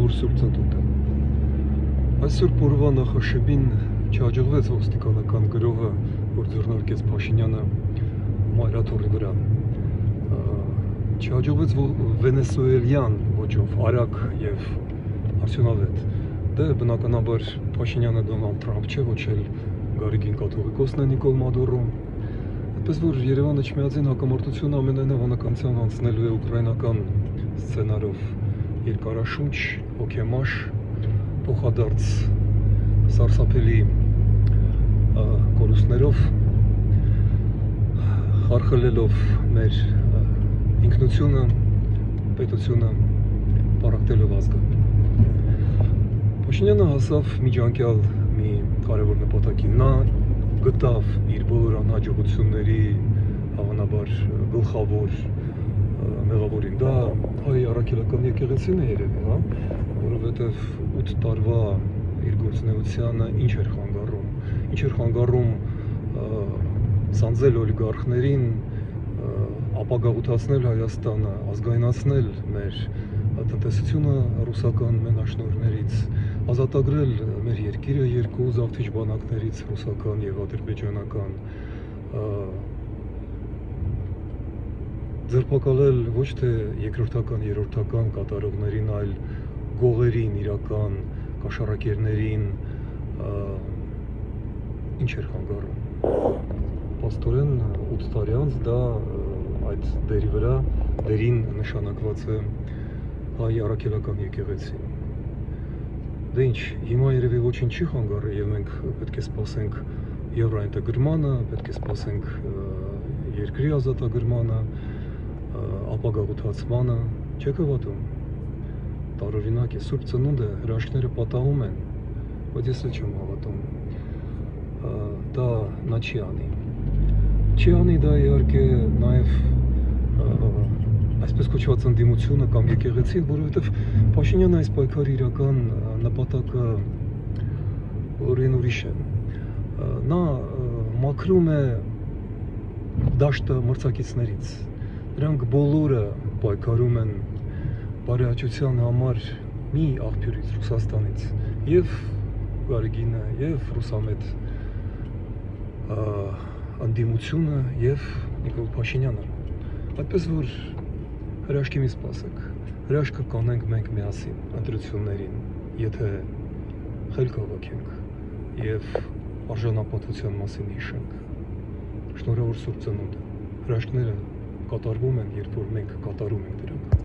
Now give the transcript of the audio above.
Շնորհավոր Սուրբ Ծնունդը։ Այսօր օրվա նախաշեմին չհաջողվեց ոստիկանական գրողը, որ ձեռնարկեց Փաշինյանը մայրաթոռի վրա։ Չհաջողվեց վենեսուելյան ոճով, արագ եւ արդյունավետ։ Դե բնականաբար Փաշինյանը Դոնալդ Թրամփ չէ, ոչ էլ Գարեգին կաթողիկոսն է Նիկոլ Մադուրոն։ Այդպես որ Երևանը չմիացին հակամարտությունը ամենայն հավանականությամբ անցնելու է ուկրաինական սցենարով երկարաշունչ, հոգեմաշ, փոխադարձ սարսափելի կորուստներով, խարխլելով մեր ինքնությունը, պետությունը, պարակտելով ազգը։ Փաշինյանը հասավ միջանկյալ մի կարևոր նպատակին։ Նա գտավ իր բոլոր անհաջողությունների հավանաբար գլխավոր մեղավորին։ Դա հայ առաքելական եկեղեցին է երևի, հա, որովհետև 8 տարվա իր գործունեությանը ինչ էր խանգարում սանձել օլիգարխներին, ապագաղութացնել Հայաստանը, ազգայնացնել մեր տնտեսությունը ռուսական մենաշնորհներից, ազատագրել մեր երկիրը երկու զավթիչ բանակներից, ռուսական եւ ադրբեջանական, ձերբակալել ոչ թե երկրորդական, երրորդական կատարողներին, այլ գողերին, իրական կաշառակերներին, ինչ էր խանգարում։ Պաստորեն 8 տարի անց դա այդ դերին նշանակված է հայ առաքելական եկեղեցին։ Դե ինչ, հիմա երևի ոչինչ չի խանգարի եւ մենք պետք է սպասենք եվրոինտեգրմանը, պետք է սպասենք երկրի ազատագրմանը, ապագաղութացմանը, չեք հավատում։ Տարօրինակ է, Սուրբ Ծնունդը հրաշքները պատահում են, բայց ես էլ չեմ հավատում։ Դա նա չի անի։ Չի անի դա իհարկե նաեւ այսպես կոչված ընդդիմությունը կամ եկեղեցին, որովհետև Փաշինյանը այս պայքարի իրական նպատակը օրեն ուրիշ է։ Նա մաքրում է դաշտը մրցակիցներից։ Նրանք բոլորը պայքարում են բարեհաճության համար մի աղբյուրից, Ռուսաստանից, եւ Գարեգինը, եւ ռուսամետ ընդդիմությունը, եւ Նիկոլ Փաշինյանը։ Այդպես որ հրաշքի մի սպասեք, հրաշքը կանենք մենք միասին ընտրություններին, եթե խելք հավաքենք եւ արժանապատվության մասին հիշենք։ Շնորհավոր Սուրբ Ծնունդ։ Հրաշքները կատարվում են, երբ որ մենք կատարում ենք դրանք։